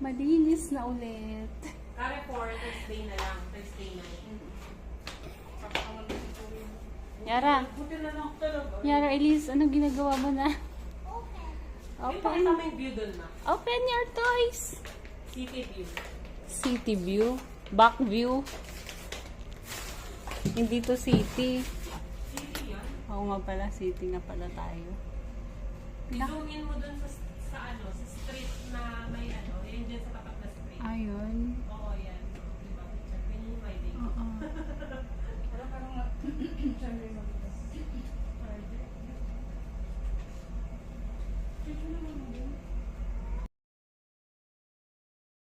Malinis na ulit. Carrefour, Thursday na lang. Thursday na. Yara. Buti na lang talaga. Yara, Elise, anong ginagawa mo na? May Open. pakita mo yung view doon na. Open your toys. City view. City view. Back view. Hindi to city. City yan. Oo nga pala, city nga pala tayo. I-zoom in mo doon sa ano, sa